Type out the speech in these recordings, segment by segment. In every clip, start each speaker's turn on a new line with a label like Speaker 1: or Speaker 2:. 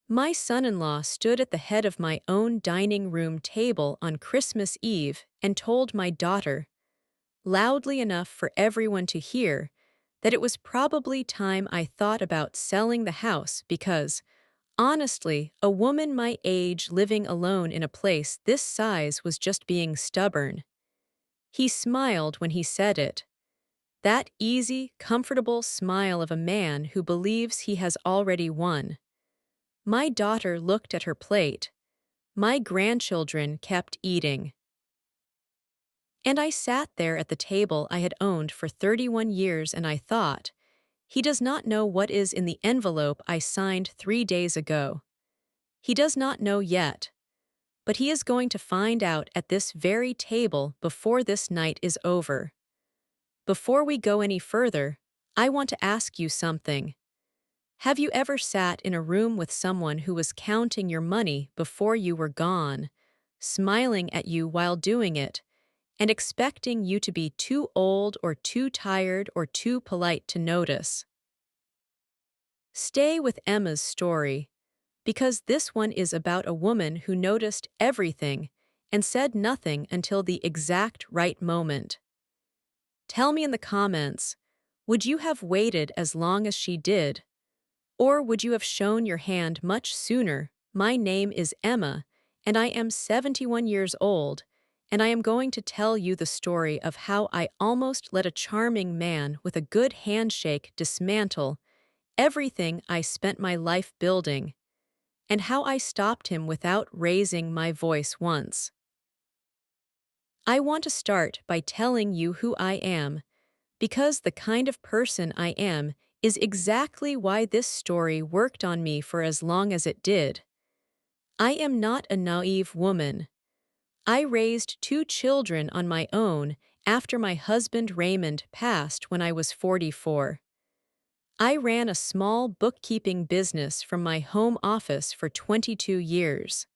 Speaker 1: My son-in-law stood at the head of my own dining room table on Christmas Eve and told my daughter, loudly enough for everyone to hear, that it was probably time I thought about selling the house because, honestly, a woman my age living alone in a place this size was just being stubborn. He smiled when he said it. That easy, comfortable smile of a man who believes he has already won. My daughter looked at her plate. My grandchildren kept eating. And I sat there at the table I had owned for 31 years and I thought, he does not know what is in the envelope I signed 3 days ago. He does not know yet. But he is going to find out at this very table before this night is over. Before we go any further, I want to ask you something. Have you ever sat in a room with someone who was counting your money before you were gone, smiling at you while doing it, and expecting you to be too old or too tired or too polite to notice? Stay with Emma's story, because this one is about a woman who noticed everything and said nothing until the exact right moment. Tell me in the comments, would you have waited as long as she did? Or would you have shown your hand much sooner? My name is Emma, and I am 71 years old, and I am going to tell you the story of how I almost let a charming man with a good handshake dismantle everything I spent my life building, and how I stopped him without raising my voice once. I want to start by telling you who I am, because the kind of person I am is exactly why this story worked on me for as long as it did. I am not a naive woman. I raised 2 children on my own after my husband Raymond passed when I was 44. I ran a small bookkeeping business from my home office for 22 years.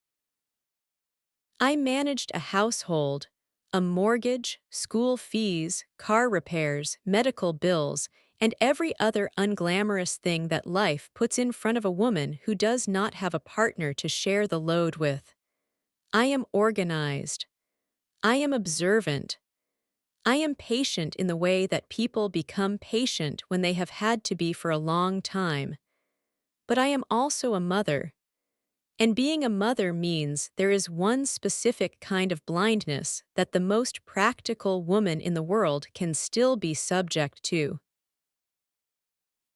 Speaker 1: I managed a household, a mortgage, school fees, car repairs, medical bills, and every other unglamorous thing that life puts in front of a woman who does not have a partner to share the load with. I am organized. I am observant. I am patient in the way that people become patient when they have had to be for a long time. But I am also a mother. And being a mother means there is one specific kind of blindness that the most practical woman in the world can still be subject to.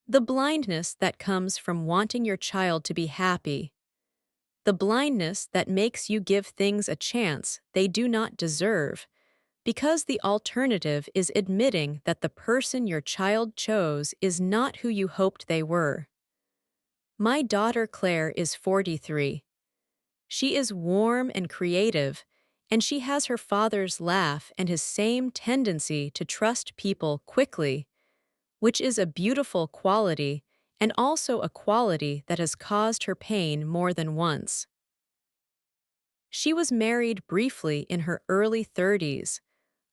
Speaker 1: The blindness that comes from wanting your child to be happy. The blindness that makes you give things a chance they do not deserve, because the alternative is admitting that the person your child chose is not who you hoped they were. My daughter Claire is 43. She is warm and creative, and she has her father's laugh and his same tendency to trust people quickly, which is a beautiful quality and also a quality that has caused her pain more than once. She was married briefly in her early 30s,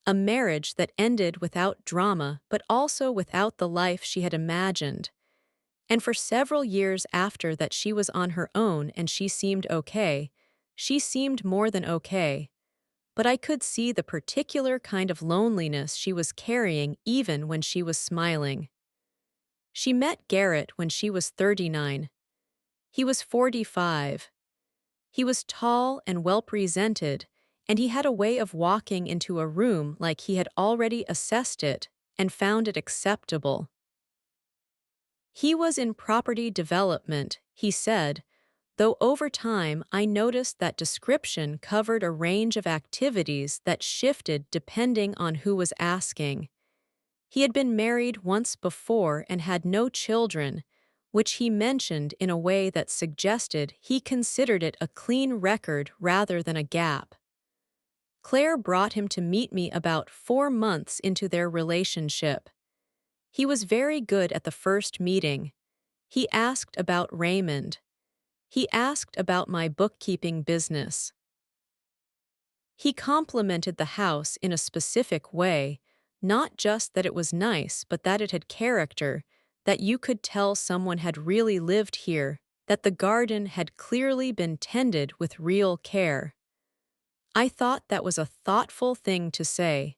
Speaker 1: a marriage that ended without drama but also without the life she had imagined. And for several years after that she was on her own and she seemed okay. She seemed more than okay. But I could see the particular kind of loneliness she was carrying even when she was smiling. She met Garrett when she was 39. He was 45. He was tall and well-presented, and he had a way of walking into a room like he had already assessed it and found it acceptable. He was in property development, he said, though over time I noticed that description covered a range of activities that shifted depending on who was asking. He had been married once before and had no children, which he mentioned in a way that suggested he considered it a clean record rather than a gap. Claire brought him to meet me about 4 months into their relationship. He was very good at the first meeting. He asked about Raymond. He asked about my bookkeeping business. He complimented the house in a specific way, not just that it was nice but that it had character, that you could tell someone had really lived here, that the garden had clearly been tended with real care. I thought that was a thoughtful thing to say.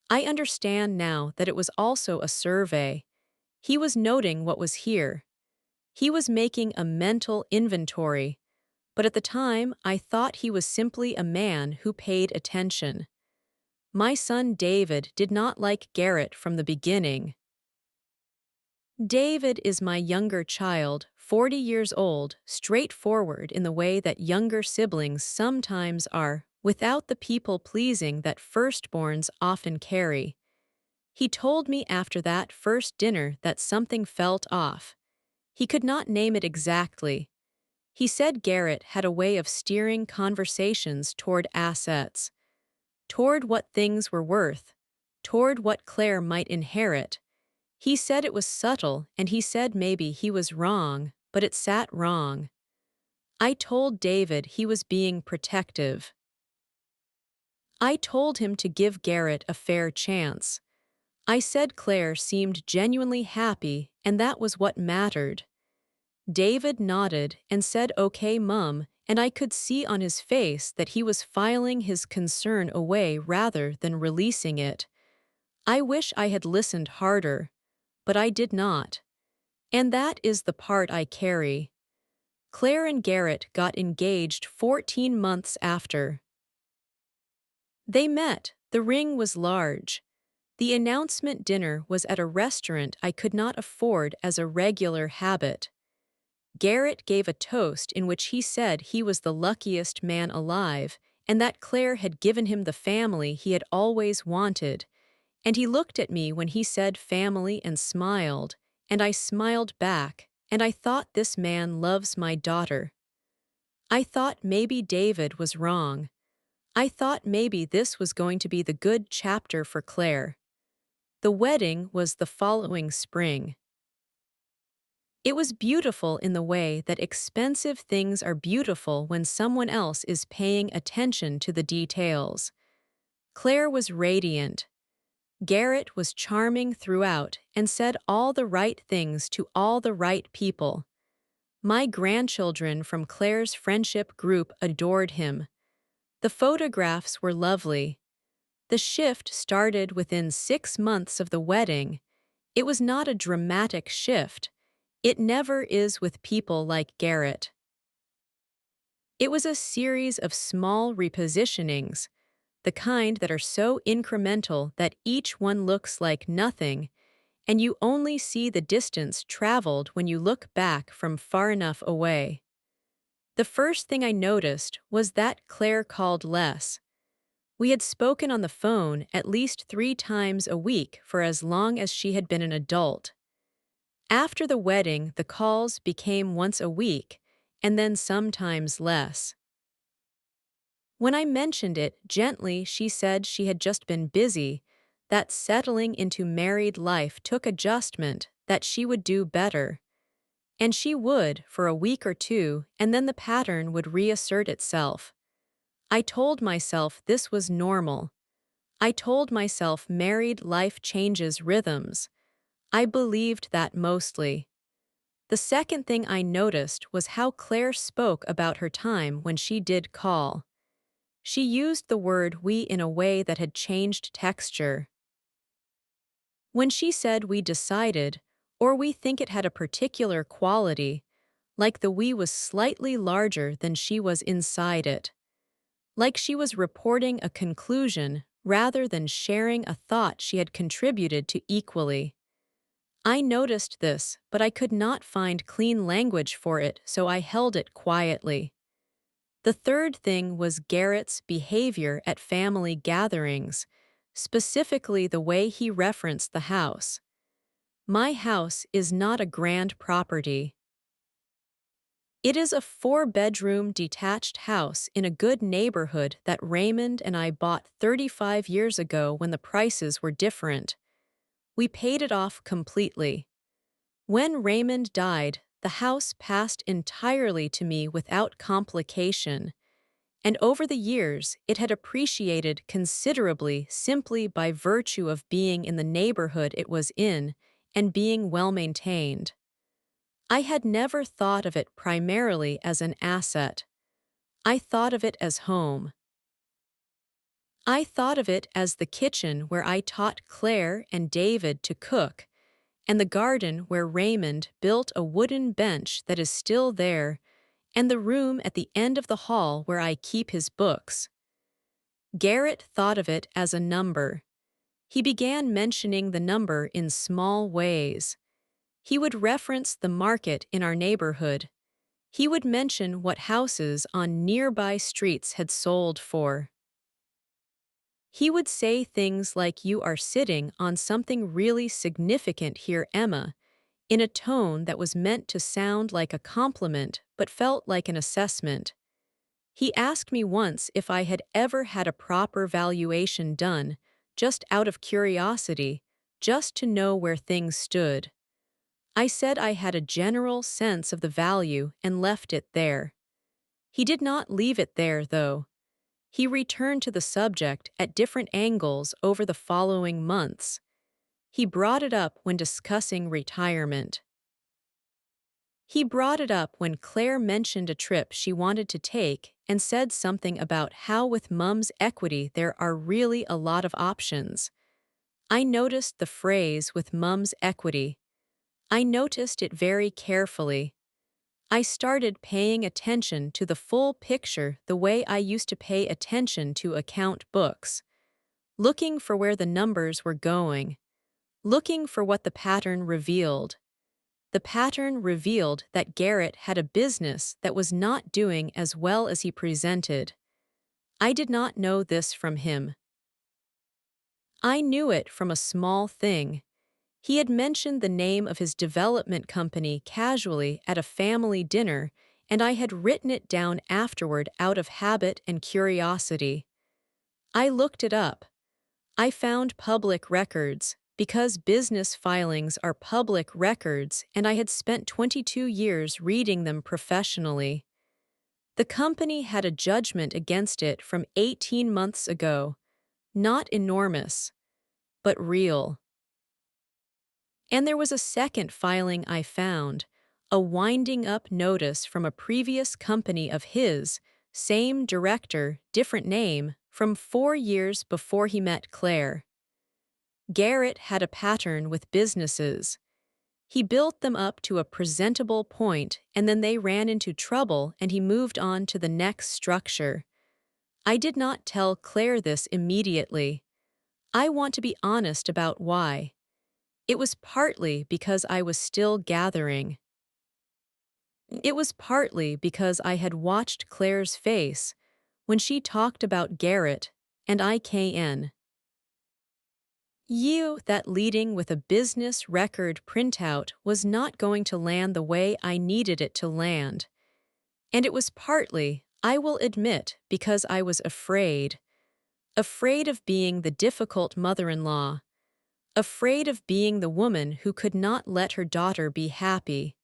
Speaker 1: I understand now that it was also a survey. He was noting what was here. He was making a mental inventory, but at the time I thought he was simply a man who paid attention. My son David did not like Garrett from the beginning. David is my younger child, 40 years old, straightforward in the way that younger siblings sometimes are, without the people-pleasing that firstborns often carry. He told me after that first dinner that something felt off. He could not name it exactly. He said Garrett had a way of steering conversations toward assets, toward what things were worth, toward what Claire might inherit. He said it was subtle, and he said maybe he was wrong, but it sat wrong. I told David he was being protective. I told him to give Garrett a fair chance. I said Claire seemed genuinely happy, and that was what mattered. David nodded and said, "Okay, Mum," and I could see on his face that he was filing his concern away rather than releasing it. I wish I had listened harder, but I did not. And that is the part I carry. Claire and Garrett got engaged 14 months after. They met. The ring was large. The announcement dinner was at a restaurant I could not afford as a regular habit. Garrett gave a toast in which he said he was the luckiest man alive and that Claire had given him the family he had always wanted. And he looked at me when he said family and smiled, and I smiled back, and I thought this man loves my daughter. I thought maybe David was wrong. I thought maybe this was going to be the good chapter for Claire. The wedding was the following spring. It was beautiful in the way that expensive things are beautiful when someone else is paying attention to the details. Claire was radiant. Garrett was charming throughout and said all the right things to all the right people. My grandchildren from Claire's friendship group adored him. The photographs were lovely. The shift started within 6 months of the wedding. It was not a dramatic shift. It never is with people like Garrett. It was a series of small repositionings, the kind that are so incremental that each one looks like nothing, and you only see the distance traveled when you look back from far enough away. The first thing I noticed was that Claire called less. We had spoken on the phone at least 3 times a week for as long as she had been an adult. After the wedding, the calls became once a week, and then sometimes less. When I mentioned it gently, she said she had just been busy, that settling into married life took adjustment, that she would do better. And she would, for a week or 2, and then the pattern would reassert itself. I told myself this was normal. I told myself married life changes rhythms. I believed that mostly. The second thing I noticed was how Claire spoke about her time when she did call. She used the word "we" in a way that had changed texture. When she said "we decided," or "we think it had a particular quality," like the "we" was slightly larger than she was inside it. Like she was reporting a conclusion rather than sharing a thought she had contributed to equally. I noticed this, but I could not find clean language for it, so I held it quietly. The third thing was Garrett's behavior at family gatherings, specifically the way he referenced the house. My house is not a grand property. It is a 4-bedroom detached house in a good neighborhood that Raymond and I bought 35 years ago when the prices were different. We paid it off completely. When Raymond died, the house passed entirely to me without complication, and over the years it had appreciated considerably simply by virtue of being in the neighborhood it was in and being well maintained. I had never thought of it primarily as an asset. I thought of it as home. I thought of it as the kitchen where I taught Claire and David to cook, and the garden where Raymond built a wooden bench that is still there, and the room at the end of the hall where I keep his books. Garrett thought of it as a number. He began mentioning the number in small ways. He would reference the market in our neighborhood. He would mention what houses on nearby streets had sold for. He would say things like, "You are sitting on something really significant here, Emma," in a tone that was meant to sound like a compliment but felt like an assessment. He asked me once if I had ever had a proper valuation done, just out of curiosity, just to know where things stood. I said I had a general sense of the value and left it there. He did not leave it there, though. He returned to the subject at different angles over the following months. He brought it up when discussing retirement. He brought it up when Claire mentioned a trip she wanted to take and said something about how with Mum's equity there are really a lot of options. I noticed the phrase "with Mum's equity." I noticed it very carefully. I started paying attention to the full picture the way I used to pay attention to account books, looking for where the numbers were going, looking for what the pattern revealed. The pattern revealed that Garrett had a business that was not doing as well as he presented. I did not know this from him. I knew it from a small thing. He had mentioned the name of his development company casually at a family dinner, and I had written it down afterward out of habit and curiosity. I looked it up. I found public records, because business filings are public records, and I had spent 22 years reading them professionally. The company had a judgment against it from 18 months ago. Not enormous, but real. And there was a second filing I found, a winding up notice from a previous company of his, same director, different name, from 4 years before he met Claire. Garrett had a pattern with businesses. He built them up to a presentable point, and then they ran into trouble and he moved on to the next structure. I did not tell Claire this immediately. I want to be honest about why. It was partly because I was still gathering. It was partly because I had watched Claire's face when she talked about Garrett, and that leading with a business record printout was not going to land the way I needed it to land. And it was partly, I will admit, because I was afraid. Afraid of being the difficult mother-in-law. Afraid of being the woman who could not let her daughter be happy.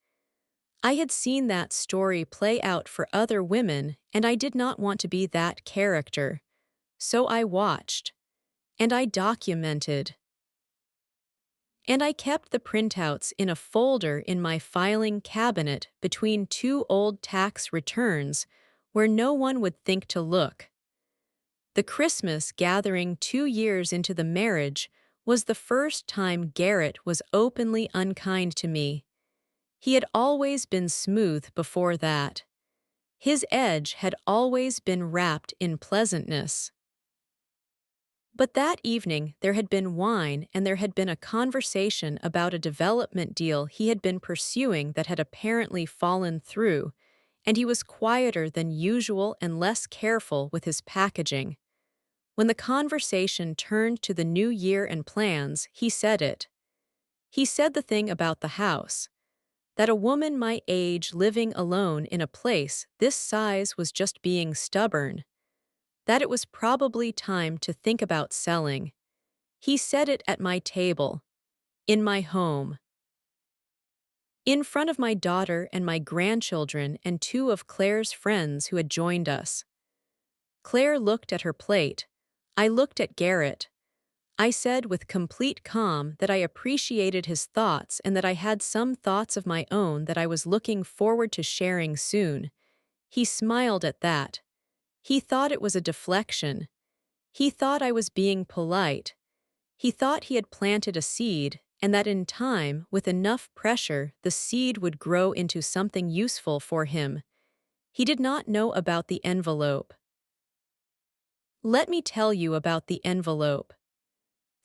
Speaker 1: I had seen that story play out for other women, and I did not want to be that character. So I watched. And I documented. And I kept the printouts in a folder in my filing cabinet between 2 old tax returns where no one would think to look. The Christmas gathering 2 years into the marriage was the first time Garrett was openly unkind to me. He had always been smooth before that. His edge had always been wrapped in pleasantness. But that evening there had been wine and there had been a conversation about a development deal he had been pursuing that had apparently fallen through, and he was quieter than usual and less careful with his packaging. When the conversation turned to the new year and plans, he said it. He said the thing about the house. That a woman my age living alone in a place this size was just being stubborn. That it was probably time to think about selling. He said it at my table. In my home. In front of my daughter and my grandchildren and 2 of Claire's friends who had joined us. Claire looked at her plate. I looked at Garrett. I said with complete calm that I appreciated his thoughts and that I had some thoughts of my own that I was looking forward to sharing soon. He smiled at that. He thought it was a deflection. He thought I was being polite. He thought he had planted a seed, and that in time, with enough pressure, the seed would grow into something useful for him. He did not know about the envelope. Let me tell you about the envelope.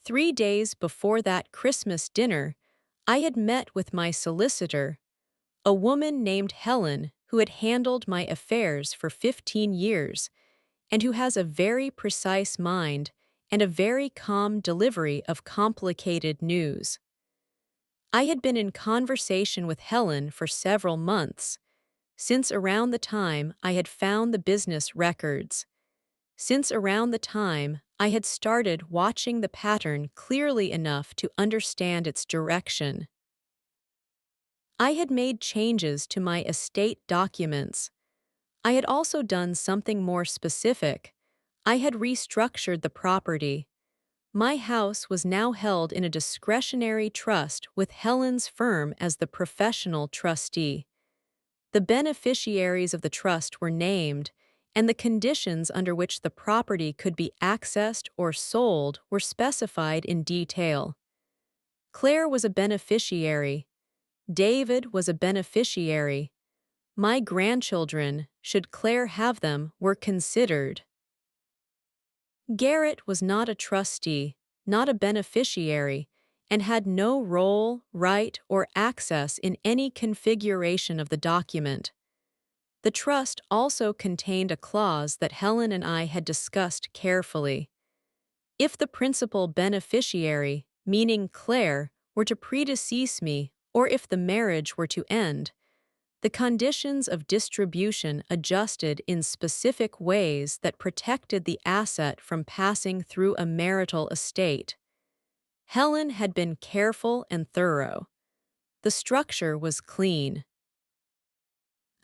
Speaker 1: 3 days before that Christmas dinner, I had met with my solicitor, a woman named Helen who had handled my affairs for 15 years and who has a very precise mind and a very calm delivery of complicated news. I had been in conversation with Helen for several months, since around the time I had found the business records. Since around the time I had started watching the pattern clearly enough to understand its direction. I had made changes to my estate documents. I had also done something more specific. I had restructured the property. My house was now held in a discretionary trust with Helen's firm as the professional trustee. The beneficiaries of the trust were named, and the conditions under which the property could be accessed or sold were specified in detail. Claire was a beneficiary. David was a beneficiary. My grandchildren, should Claire have them, were considered. Garrett was not a trustee, not a beneficiary, and had no role, right, or access in any configuration of the document. The trust also contained a clause that Helen and I had discussed carefully. If the principal beneficiary, meaning Claire, were to predecease me, or if the marriage were to end, the conditions of distribution adjusted in specific ways that protected the asset from passing through a marital estate. Helen had been careful and thorough. The structure was clean.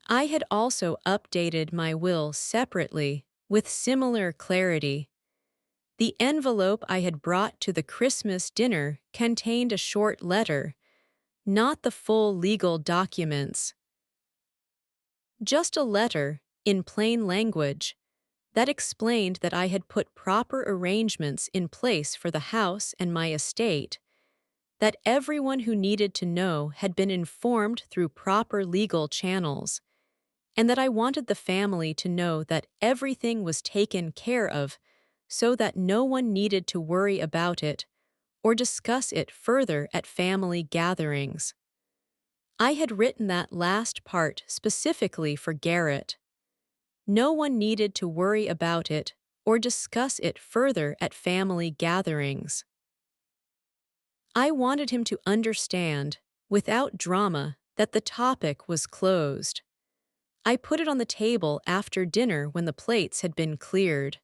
Speaker 1: I had also updated my will separately, with similar clarity. The envelope I had brought to the Christmas dinner contained a short letter, not the full legal documents. Just a letter, in plain language, that explained that I had put proper arrangements in place for the house and my estate, that everyone who needed to know had been informed through proper legal channels, and that I wanted the family to know that everything was taken care of so that no one needed to worry about it or discuss it further at family gatherings. I had written that last part specifically for Garrett. No one needed to worry about it or discuss it further at family gatherings. I wanted him to understand, without drama, that the topic was closed. I put it on the table after dinner when the plates had been cleared.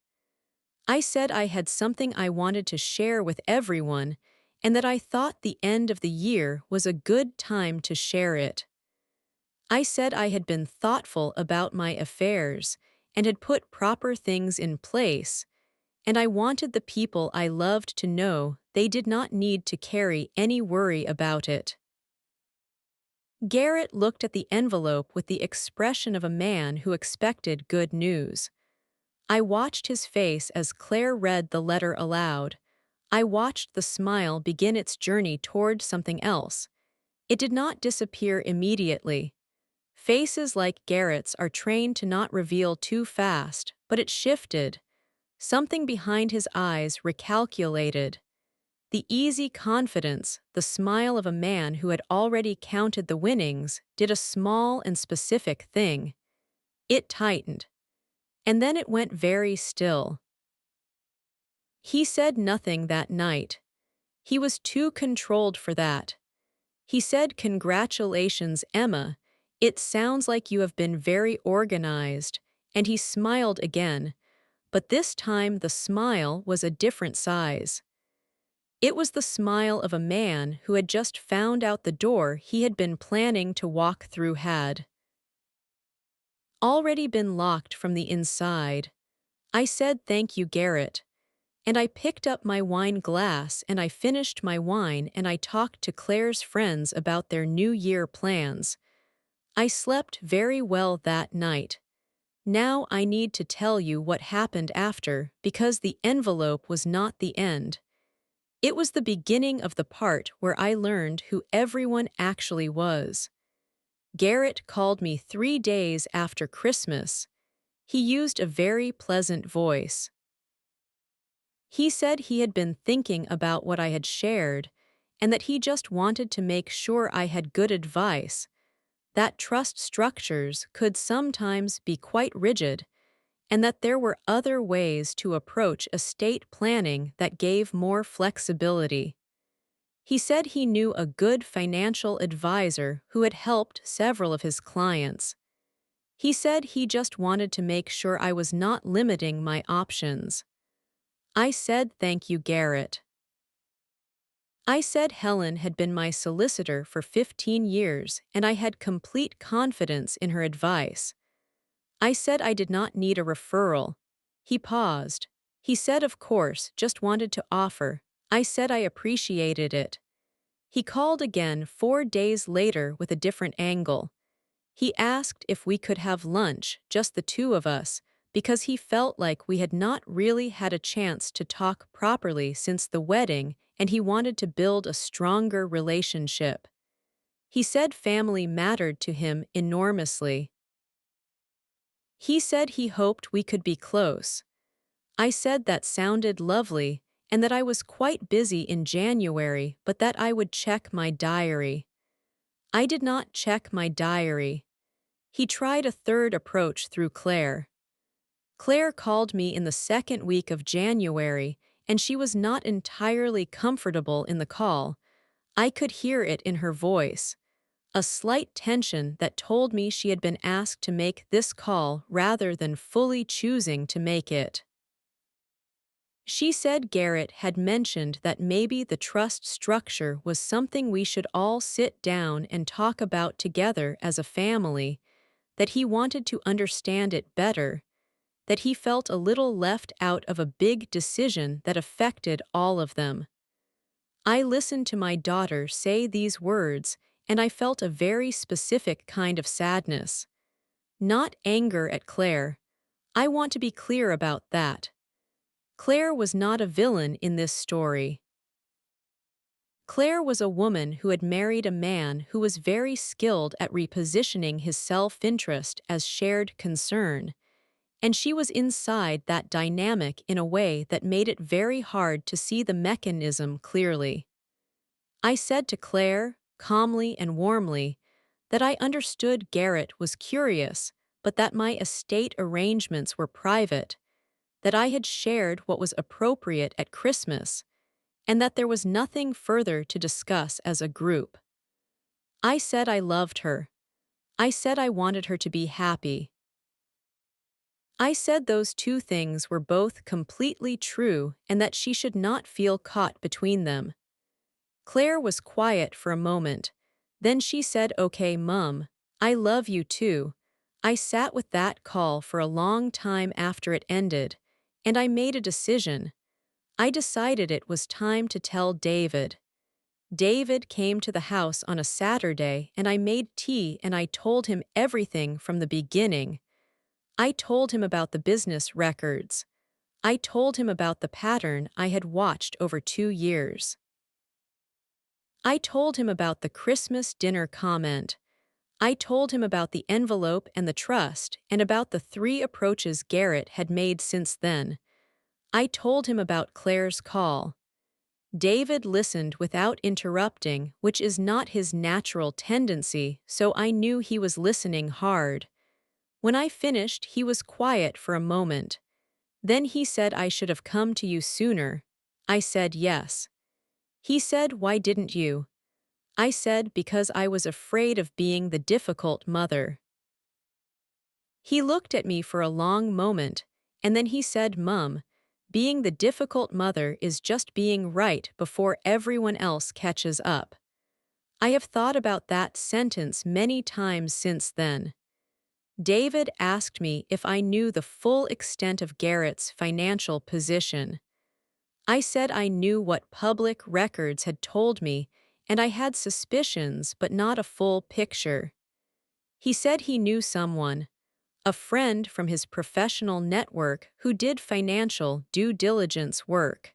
Speaker 1: I said I had something I wanted to share with everyone and that I thought the end of the year was a good time to share it. I said I had been thoughtful about my affairs and had put proper things in place, and I wanted the people I loved to know they did not need to carry any worry about it. Garrett looked at the envelope with the expression of a man who expected good news. I watched his face as Claire read the letter aloud. I watched the smile begin its journey toward something else. It did not disappear immediately. Faces like Garrett's are trained to not reveal too fast, but it shifted. Something behind his eyes recalculated. The easy confidence, the smile of a man who had already counted the winnings, did a small and specific thing. It tightened. And then it went very still. He said nothing that night. He was too controlled for that. He said, "Congratulations, Emma. It sounds like you have been very organized," and he smiled again, but this time the smile was a different size. It was the smile of a man who had just found out the door he had been planning to walk through had already been locked from the inside. I said, "Thank you, Garrett." And I picked up my wine glass and I finished my wine and I talked to Claire's friends about their New Year plans. I slept very well that night. Now I need to tell you what happened after because the envelope was not the end. It was the beginning of the part where I learned who everyone actually was. Garrett called me 3 days after Christmas. He used a very pleasant voice. He said he had been thinking about what I had shared and that he just wanted to make sure I had good advice, that trust structures could sometimes be quite rigid, and that there were other ways to approach estate planning that gave more flexibility. He said he knew a good financial advisor who had helped several of his clients. He said he just wanted to make sure I was not limiting my options. I said thank you, Garrett. I said Helen had been my solicitor for 15 years and I had complete confidence in her advice. I said I did not need a referral. He paused. He said of course, just wanted to offer. I said I appreciated it. He called again 4 days later with a different angle. He asked if we could have lunch, just the two of us, because he felt like we had not really had a chance to talk properly since the wedding and he wanted to build a stronger relationship. He said family mattered to him enormously. He said he hoped we could be close. I said that sounded lovely and that I was quite busy in January but that I would check my diary. I did not check my diary. He tried a third approach through Claire. Claire called me in the second week of January, and she was not entirely comfortable in the call. I could hear it in her voice, a slight tension that told me she had been asked to make this call rather than fully choosing to make it. She said Garrett had mentioned that maybe the trust structure was something we should all sit down and talk about together as a family, that he wanted to understand it better, that he felt a little left out of a big decision that affected all of them. I listened to my daughter say these words, and I felt a very specific kind of sadness. Not anger at Claire. I want to be clear about that. Claire was not a villain in this story. Claire was a woman who had married a man who was very skilled at repositioning his self-interest as shared concern, and she was inside that dynamic in a way that made it very hard to see the mechanism clearly. I said to Claire, calmly and warmly, that I understood Garrett was curious, but that my estate arrangements were private, that I had shared what was appropriate at Christmas, and that there was nothing further to discuss as a group. I said I loved her. I said I wanted her to be happy. I said those two things were both completely true and that she should not feel caught between them. Claire was quiet for a moment. Then she said, "Okay, Mum, I love you too." I sat with that call for a long time after it ended, and I made a decision. I decided it was time to tell David. David came to the house on a Saturday and I made tea and I told him everything from the beginning. I told him about the business records. I told him about the pattern I had watched over 2 years. I told him about the Christmas dinner comment. I told him about the envelope and the trust and about the 3 approaches Garrett had made since then. I told him about Claire's call. David listened without interrupting, which is not his natural tendency, so I knew he was listening hard. When I finished, he was quiet for a moment. Then he said I should have come to you sooner. I said yes. He said, "Why didn't you?" I said because I was afraid of being the difficult mother. He looked at me for a long moment, and then he said, "Mum, being the difficult mother is just being right before everyone else catches up." I have thought about that sentence many times since then. David asked me if I knew the full extent of Garrett's financial position. I said I knew what public records had told me, and I had suspicions but not a full picture. He said he knew someone, a friend from his professional network who did financial due diligence work.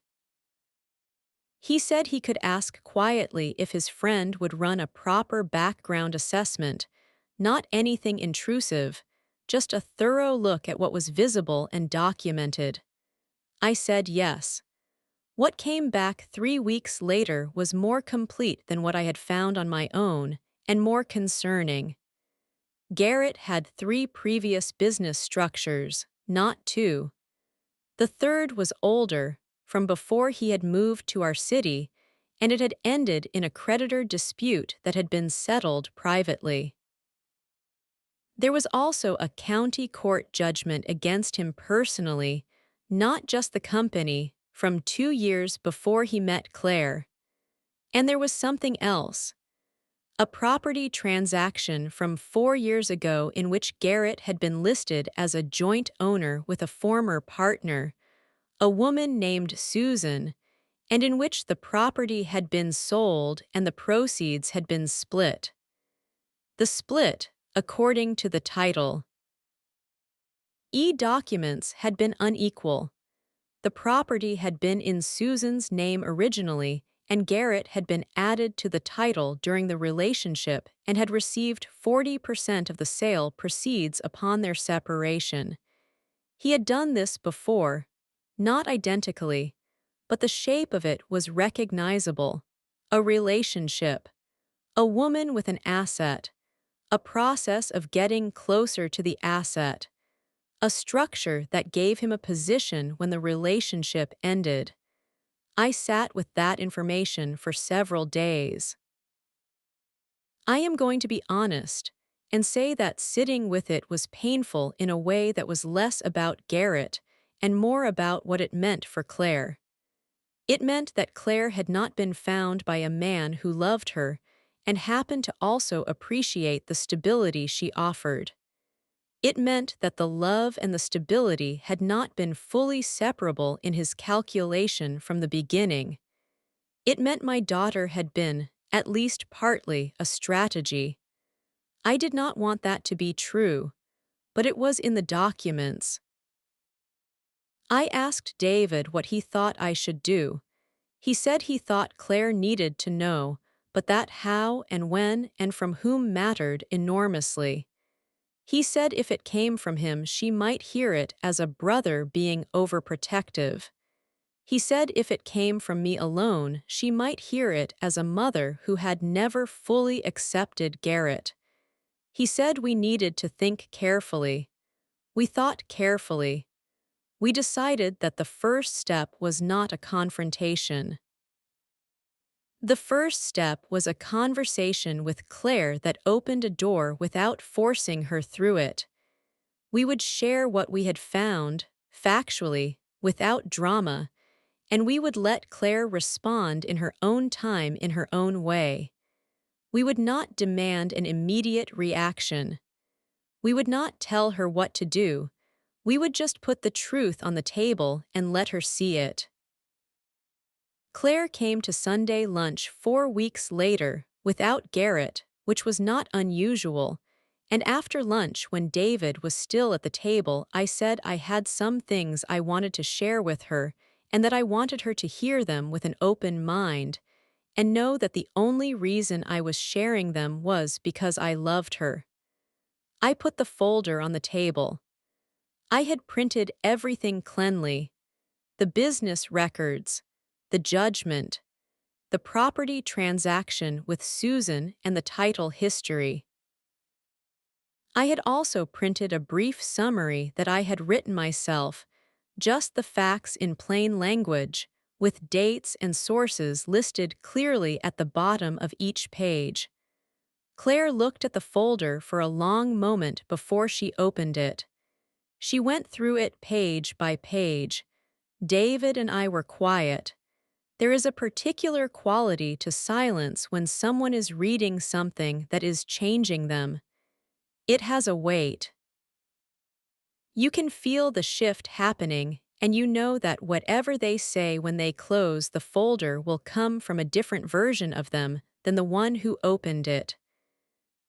Speaker 1: He said he could ask quietly if his friend would run a proper background assessment, not anything intrusive, just a thorough look at what was visible and documented. I said yes. What came back 3 weeks later was more complete than what I had found on my own, and more concerning. Garrett had 3 previous business structures, not 2. The third was older, from before he had moved to our city, and it had ended in a creditor dispute that had been settled privately. There was also a county court judgment against him personally, not just the company, from 2 years before he met Claire. And there was something else. A property transaction from 4 years ago in which Garrett had been listed as a joint owner with a former partner, a woman named Susan, and in which the property had been sold and the proceeds had been split. The split, according to the title, documents had been unequal. The property had been in Susan's name originally, and Garrett had been added to the title during the relationship and had received 40% of the sale proceeds upon their separation. He had done this before, not identically, but the shape of it was recognizable. A relationship, a woman with an asset, a process of getting closer to the asset, a structure that gave him a position when the relationship ended. I sat with that information for several days. I am going to be honest and say that sitting with it was painful in a way that was less about Garrett and more about what it meant for Claire. It meant that Claire had not been found by a man who loved her and happened to also appreciate the stability she offered. It meant that the love and the stability had not been fully separable in his calculation from the beginning. It meant my daughter had been, at least partly, a strategy. I did not want that to be true, but it was in the documents. I asked David what he thought I should do. He said he thought Claire needed to know, but that how and when and from whom mattered enormously. He said if it came from him, she might hear it as a brother being overprotective. He said if it came from me alone, she might hear it as a mother who had never fully accepted Garrett. He said we needed to think carefully. We thought carefully. We decided that the first step was not a confrontation. The first step was a conversation with Claire that opened a door without forcing her through it. We would share what we had found, factually, without drama, and we would let Claire respond in her own time in her own way. We would not demand an immediate reaction. We would not tell her what to do. We would just put the truth on the table and let her see it. Claire came to Sunday lunch 4 weeks later, without Garrett, which was not unusual, and after lunch when David was still at the table I said I had some things I wanted to share with her and that I wanted her to hear them with an open mind, and know that the only reason I was sharing them was because I loved her. I put the folder on the table. I had printed everything cleanly: the business records, the judgment, the property transaction with Susan and the title history. I had also printed a brief summary that I had written myself, just the facts in plain language, with dates and sources listed clearly at the bottom of each page. Claire looked at the folder for a long moment before she opened it. She went through it page by page. David and I were quiet. There is a particular quality to silence when someone is reading something that is changing them. It has a weight. You can feel the shift happening, and you know that whatever they say when they close the folder will come from a different version of them than the one who opened it.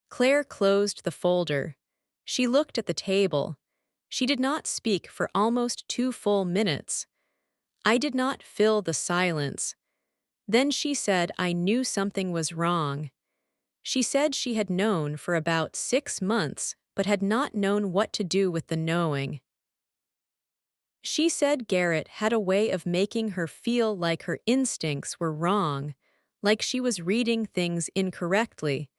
Speaker 1: Claire closed the folder. She looked at the table. She did not speak for almost 2 full minutes. I did not fill the silence. Then she said I knew something was wrong. She said she had known for about 6 months, but had not known what to do with the knowing. She said Garrett had a way of making her feel like her instincts were wrong, like she was reading things incorrectly,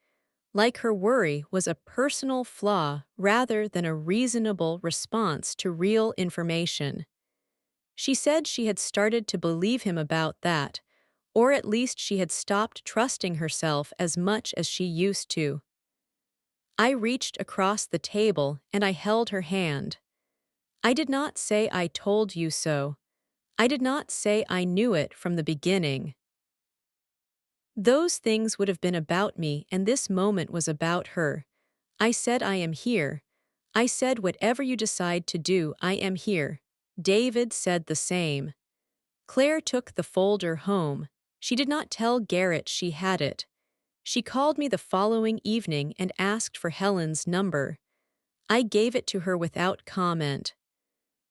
Speaker 1: like her worry was a personal flaw rather than a reasonable response to real information. She said she had started to believe him about that, or at least she had stopped trusting herself as much as she used to. I reached across the table and I held her hand. I did not say I told you so. I did not say I knew it from the beginning. Those things would have been about me, and this moment was about her. I said I am here. I said whatever you decide to do, I am here. David said the same. Claire took the folder home. She did not tell Garrett she had it. She called me the following evening and asked for Helen's number. I gave it to her without comment.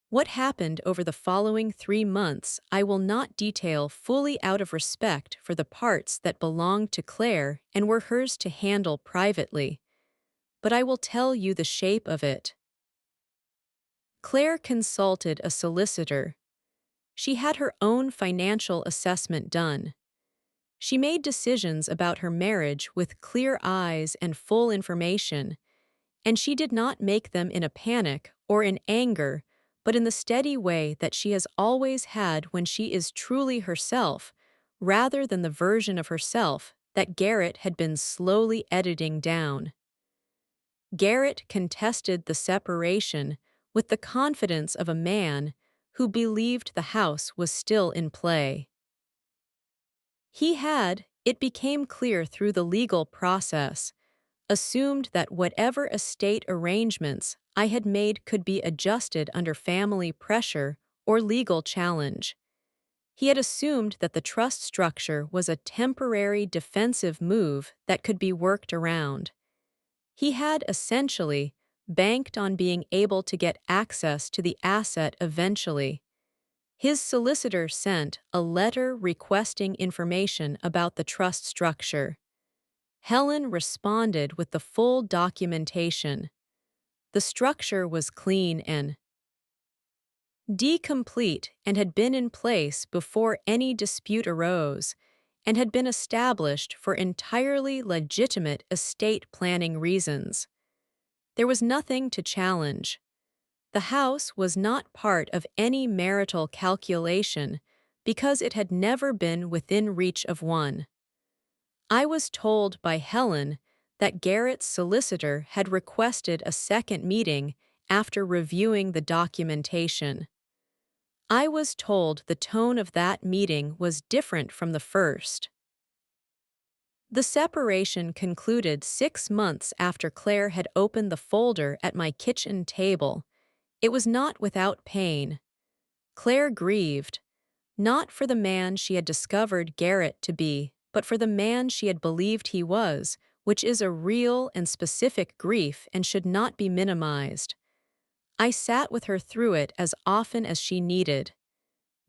Speaker 1: What happened over the following 3 months I will not detail fully out of respect for the parts that belonged to Claire and were hers to handle privately. But I will tell you the shape of it. Claire consulted a solicitor. She had her own financial assessment done. She made decisions about her marriage with clear eyes and full information, and she did not make them in a panic or in anger, but in the steady way that she has always had when she is truly herself, rather than the version of herself that Garrett had been slowly editing down. Garrett contested the separation with the confidence of a man who believed the house was still in play. He had, it became clear through the legal process, assumed that whatever estate arrangements I had made could be adjusted under family pressure or legal challenge. He had assumed that the trust structure was a temporary defensive move that could be worked around. He had essentially banked on being able to get access to the asset eventually. His solicitor sent a letter requesting information about the trust structure. Helen responded with the full documentation. The structure was clean and complete and had been in place before any dispute arose, and had been established for entirely legitimate estate planning reasons. There was nothing to challenge. The house was not part of any marital calculation because it had never been within reach of one. I was told by Helen that Garrett's solicitor had requested a second meeting after reviewing the documentation. I was told the tone of that meeting was different from the first. The separation concluded 6 months after Claire had opened the folder at my kitchen table. It was not without pain. Claire grieved, not for the man she had discovered Garrett to be, but for the man she had believed he was, which is a real and specific grief and should not be minimized. I sat with her through it as often as she needed.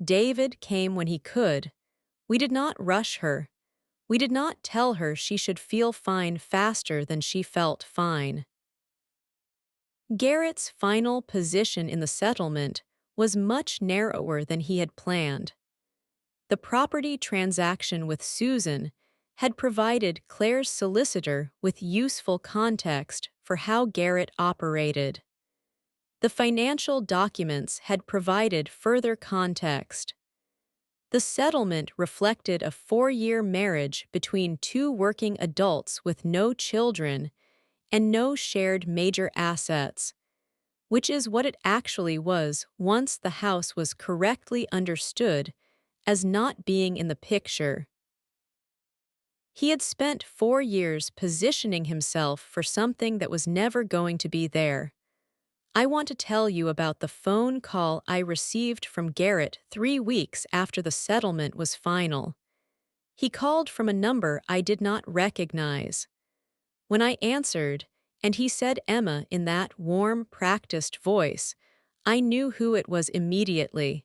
Speaker 1: David came when he could. We did not rush her. We did not tell her she should feel fine faster than she felt fine. Garrett's final position in the settlement was much narrower than he had planned. The property transaction with Susan had provided Claire's solicitor with useful context for how Garrett operated. The financial documents had provided further context. The settlement reflected a 4-year marriage between two working adults with no children and no shared major assets, which is what it actually was once the house was correctly understood as not being in the picture. He had spent 4 years positioning himself for something that was never going to be there. I want to tell you about the phone call I received from Garrett 3 weeks after the settlement was final. He called from a number I did not recognize. When I answered, and he said Emma in that warm, practiced voice, I knew who it was immediately.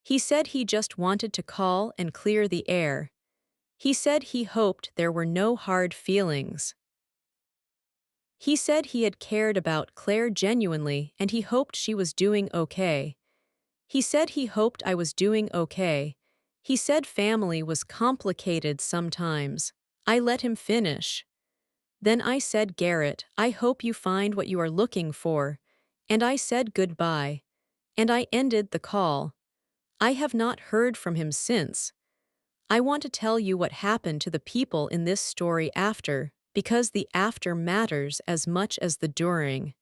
Speaker 1: He said he just wanted to call and clear the air. He said he hoped there were no hard feelings. He said he had cared about Claire genuinely and he hoped she was doing okay. He said he hoped I was doing okay. He said family was complicated sometimes. I let him finish. Then I said, Garrett, I hope you find what you are looking for. And I said goodbye. And I ended the call. I have not heard from him since. I want to tell you what happened to the people in this story after, because the after matters as much as the during.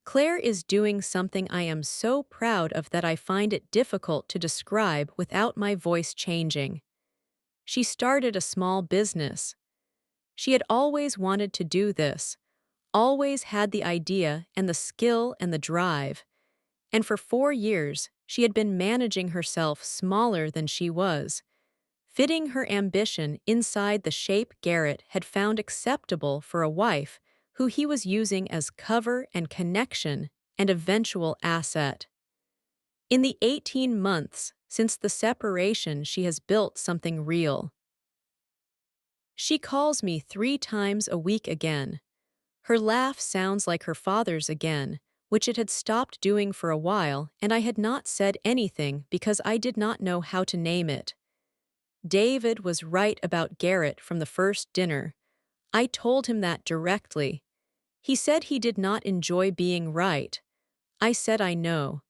Speaker 1: Claire is doing something I am so proud of that I find it difficult to describe without my voice changing. She started a small business. She had always wanted to do this, always had the idea and the skill and the drive, and for 4 years she had been managing herself smaller than she was, fitting her ambition inside the shape Garrett had found acceptable for a wife who he was using as cover and connection and eventual asset. In the 18 months since the separation, she has built something real. She calls me 3 times a week again. Her laugh sounds like her father's again, which it had stopped doing for a while, and I had not said anything because I did not know how to name it. David was right about Garrett from the first dinner. I told him that directly. He said he did not enjoy being right. I said I know.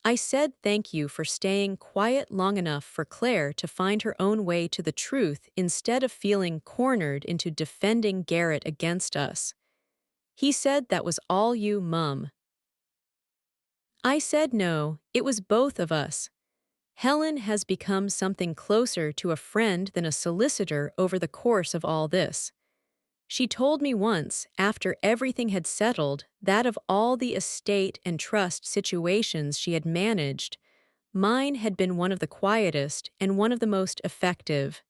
Speaker 1: I said thank you for staying quiet long enough for Claire to find her own way to the truth instead of feeling cornered into defending Garrett against us. He said that was all you, Mum. I said no, it was both of us. Helen has become something closer to a friend than a solicitor over the course of all this. She told me once, after everything had settled, that of all the estate and trust situations she had managed, mine had been one of the quietest and one of the most effective.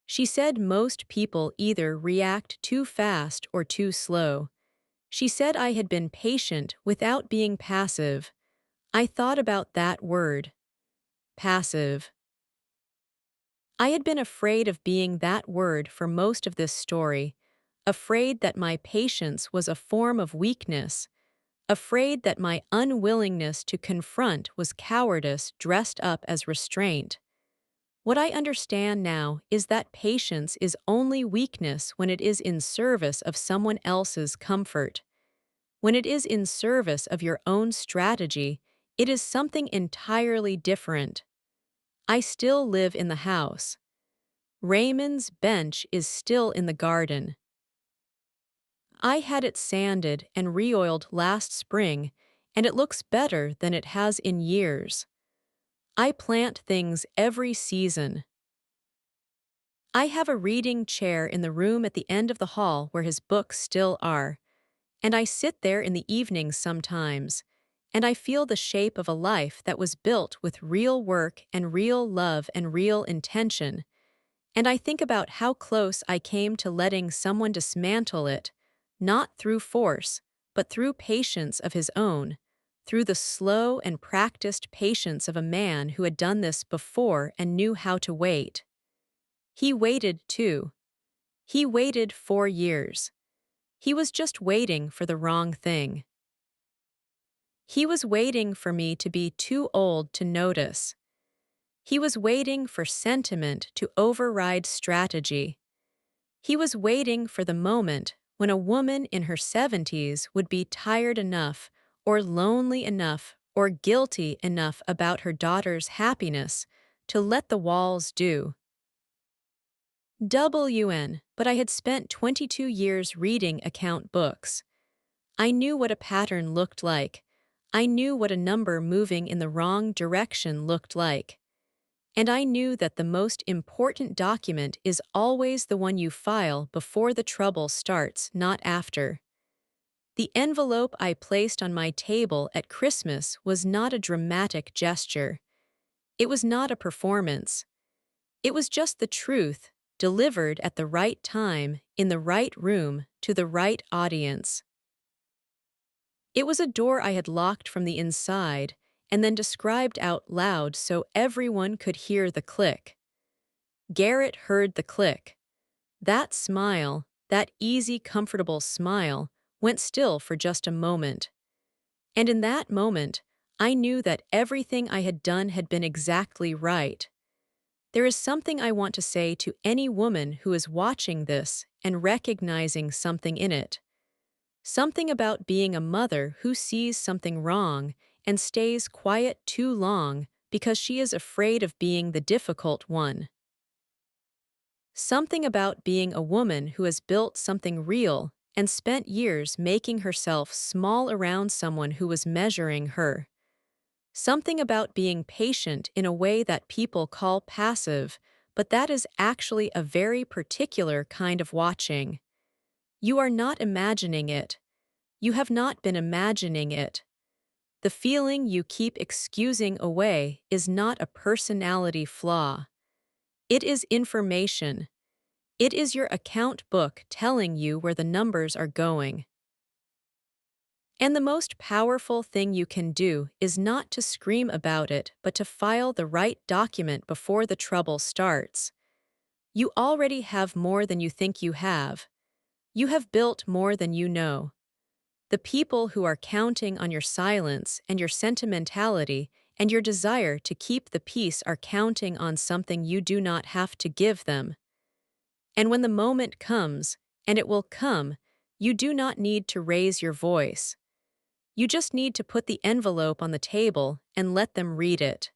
Speaker 1: She said most people either react too fast or too slow. She said I had been patient without being passive. I thought about that word. Passive. I had been afraid of being that word for most of this story, afraid that my patience was a form of weakness, afraid that my unwillingness to confront was cowardice dressed up as restraint. What I understand now is that patience is only weakness when it is in service of someone else's comfort. When it is in service of your own strategy, it is something entirely different. I still live in the house. Raymond's bench is still in the garden. I had it sanded and re-oiled last spring, and it looks better than it has in years. I plant things every season. I have a reading chair in the room at the end of the hall where his books still are, and I sit there in the evenings sometimes, and I feel the shape of a life that was built with real work and real love and real intention, and I think about how close I came to letting someone dismantle it, not through force, but through patience of his own, through the slow and practiced patience of a man who had done this before and knew how to wait. He waited, too. He waited 4 years. He was just waiting for the wrong thing. He was waiting for me to be too old to notice. He was waiting for sentiment to override strategy. He was waiting for the moment when a woman in her 70s would be tired enough, or lonely enough, or guilty enough about her daughter's happiness to let the walls do. But I had spent 22 years reading account books. I knew what a pattern looked like. I knew what a number moving in the wrong direction looked like. And I knew that the most important document is always the one you file before the trouble starts, not after. The envelope I placed on my table at Christmas was not a dramatic gesture. It was not a performance. It was just the truth, delivered at the right time, in the right room, to the right audience. It was a door I had locked from the inside and then described out loud so everyone could hear the click. Garrett heard the click. That smile, that easy, comfortable smile, went still for just a moment. And in that moment, I knew that everything I had done had been exactly right. There is something I want to say to any woman who is watching this and recognizing something in it. Something about being a mother who sees something wrong and stays quiet too long because she is afraid of being the difficult one. Something about being a woman who has built something real and spent years making herself small around someone who was measuring her. Something about being patient in a way that people call passive, but that is actually a very particular kind of watching. You are not imagining it. You have not been imagining it. The feeling you keep excusing away is not a personality flaw. It is information. It is your account book telling you where the numbers are going. And the most powerful thing you can do is not to scream about it, but to file the right document before the trouble starts. You already have more than you think you have. You have built more than you know. The people who are counting on your silence and your sentimentality and your desire to keep the peace are counting on something you do not have to give them. And when the moment comes, and it will come, you do not need to raise your voice. You just need to put the envelope on the table and let them read it.